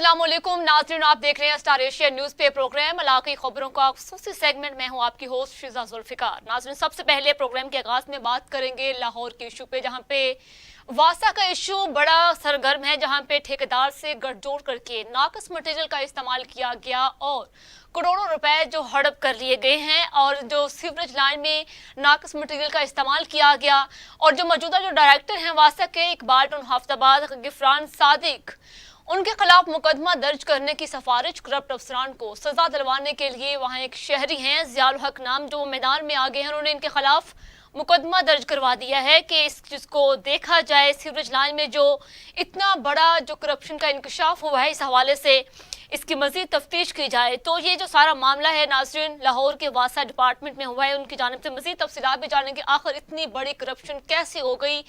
अस्सलाम वालेकुम नाज़रीन, आप देख रहे हैं स्टार एशिया न्यूज़ पे प्रोग्राम इलाकी खबरों का खुसूसी सेगमेंट। मैं हूं आपकी होस्ट शिजा जुल्फिकार। नाज़रीन, सबसे पहले प्रोग्राम के आगाज में बात करेंगे लाहौर के इशू पे, जहां पे वासा का इशू बड़ा सरगर्म है, जहां पे ठेकेदार से गठजोड़ करके नाकस मटेरियल का इस्तेमाल किया गया और करोड़ों रुपए जो हड़प कर लिए गए हैं और जो सीवरेज लाइन में नाकस मटेरियल का इस्तेमाल किया गया। और जो मौजूदा जो डायरेक्टर हैं वासा के, इकबाल टन हफ्ताबाद गिफरान सादिक, उनके खिलाफ मुकदमा दर्ज करने की सिफारिश करप्ट अफसरान को सजा दिलवाने के लिए वहां एक शहरी हैं ज़ियाउल हक नाम, जो मैदान में आ गए हैं। उन्होंने इनके खिलाफ मुकदमा दर्ज करवा दिया है कि इस चीज़ को देखा जाए, सीवरेज लाइन में जो इतना बड़ा जो करप्शन का इंकशाफ हुआ है, इस हवाले से इसकी मजीद तफ्तीश की जाए। तो ये जो सारा मामला है नाज़रीन, लाहौर के वासा डिपार्टमेंट में हुआ है, उनकी जानिब से मजीद तफसीलात भी जानेंगे। आखिर इतनी बड़ी करप्शन कैसे हो गई,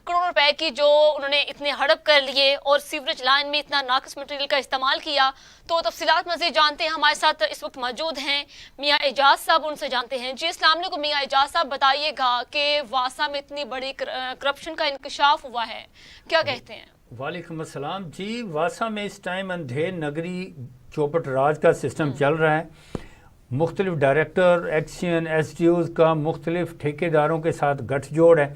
करोड़ों रुपए की जो उन्होंने इतने हड़प कर लिए और सीवरेज लाइन में इतना नाकस मटेरियल का इस्तेमाल किया। तो तफसीलात मजीद जानते हैं। हमारे साथ इस वक्त मौजूद हैं मियाँ एजाज साहब, उनसे जानते हैं। जी अस्सलाम वालेकुम मियाँ एजाज साहब, बताइएगा कि वासा में इतनी बड़ी करप्शन का इंकशाफ हुआ है, क्या कहते हैं? वालेकुम अस्सलाम। जी, वासा में इस टाइम अंधेर नगरी चौपट राज का सिस्टम चल रहा है। मुख्तलिफ डायरेक्टर, एक्शन, एसडीओज़ का मुख्तलिफ ठेकेदारों के साथ गठजोड़ है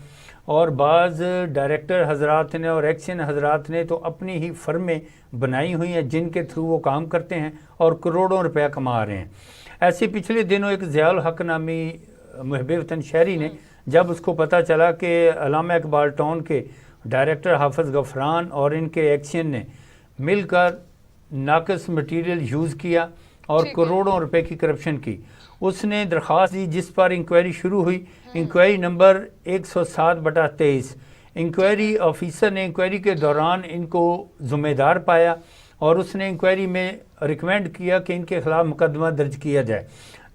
और बाज़ डायरेक्टर हजरात ने और एक्शन हजरात ने तो अपनी ही फर्में बनाई हुई हैं जिनके थ्रू वो काम करते हैं और करोड़ों रुपया कमा रहे हैं। ऐसे पिछले दिनों एक ज़ियाउल हक नामी मुहब्बे वतन शहरी ने, जब उसको पता चला कि अल्लामा इकबाल टाउन के डायरेक्टर हाफिज़ गफरान और इनके एक्शन ने मिलकर नाकस मटेरियल यूज़ किया और करोड़ों रुपए की करप्शन की, उसने दरख्वास्त दी जिस पर इंक्वायरी शुरू हुई। Inquiry number 107/23। इंक्वायरी ऑफिसर ने इंक्वायरी के दौरान इनको ज़िम्मेदार पाया और उसने इंक्वायरी में रिकमेंड किया कि इनके खिलाफ मुकदमा दर्ज किया जाए,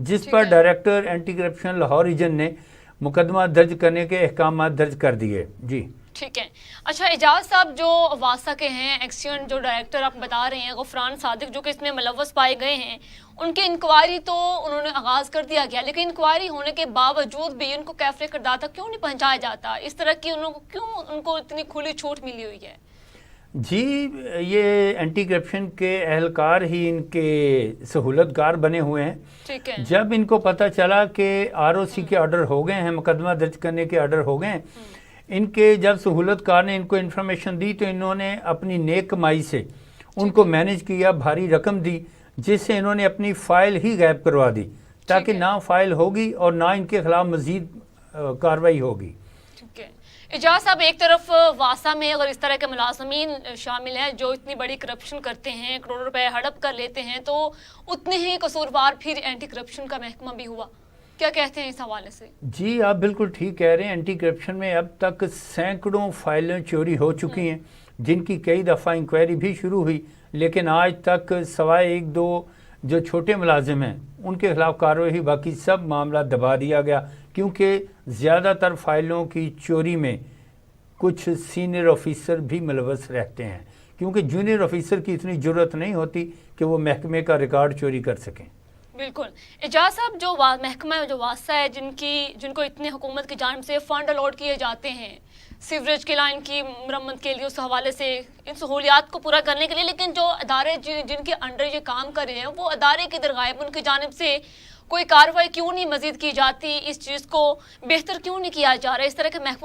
जिस पर director anti corruption Lahore region ने मुकदमा दर्ज करने के अहकाम दर्ज कर दिए। जी ठीक है। अच्छा एजाज साहब, जो वासा के हैं एक्शन जो डायरेक्टर आप बता रहे हैं गफरान सादिक, जो कि इसमें मुलव्वस पाए गए हैं, उनकी इंक्वायरी तो उन्होंने आगाज़ कर दिया गया, लेकिन इंक्वायरी होने के बावजूद भी उनको कैफरे किरदार तक क्यों नहीं पहुंचाया जाता? इस तरह की उनको इतनी खुली छूट मिली हुई है? जी, ये एंटी करप्शन के एहलकार ही इनके सहूलतकार बने हुए हैं। ठीक है। जब इनको पता चला कि आरओसी के ऑर्डर हो गए हैं, मुकदमा दर्ज करने के ऑर्डर हो गए हैं, इनके जब सहूलतकार ने इनको इन्फॉर्मेशन दी तो इन्होंने अपनी नेक कमाई से उनको मैनेज किया, भारी रकम दी, जिससे इन्होंने अपनी फ़ाइल ही गायब करवा दी ताकि ना फ़ाइल होगी और ना इनके खिलाफ मज़ीद कार्रवाई होगी। ठीक है। एजाज साहब, एक तरफ वासा में अगर इस तरह के मुलाजमीन शामिल हैं जो इतनी बड़ी करप्शन करते हैं, करोड़ों रुपए हड़प कर लेते हैं, तो उतने ही कसूरवार फिर एंटी करप्शन का महकमा भी हुआ, क्या कहते हैं इस हवाले से? जी, आप बिल्कुल ठीक कह रहे हैं। एंटी करप्शन में अब तक सैकड़ों फाइलें चोरी हो चुकी हैं, जिनकी कई दफ़ा इंक्वायरी भी शुरू हुई, लेकिन आज तक सवाए एक दो जो छोटे मुलाजिम हैं उनके खिलाफ कार्रवाई हुई, बाकी सब मामला दबा दिया गया, क्योंकि ज़्यादातर फाइलों की चोरी में कुछ सीनियर ऑफिसर भी मुलव्वस रहते हैं, क्योंकि जूनियर ऑफिसर की इतनी ज़रूरत नहीं होती कि वो महकमे का रिकॉर्ड चोरी कर सकें। बिल्कुल। एजाज साहब, जो महकमा जो वासा है, जिनको इतने हुकूमत की जानिब से फ़ंड अलॉट किए जाते हैं सीवरेज की लाइन की मरम्मत के लिए, उस हवाले से इन सहूलियात को पूरा करने के लिए, लेकिन जो अदारे जिनके अंडर ये काम कर रहे हैं वो अदारे किधर गायब? उनकी जानिब से कोई कार्रवाई क्यों नहीं मजीद की जाती? इस चीज़ को बेहतर क्यों नहीं किया जा रहा? इस तरह के महकमा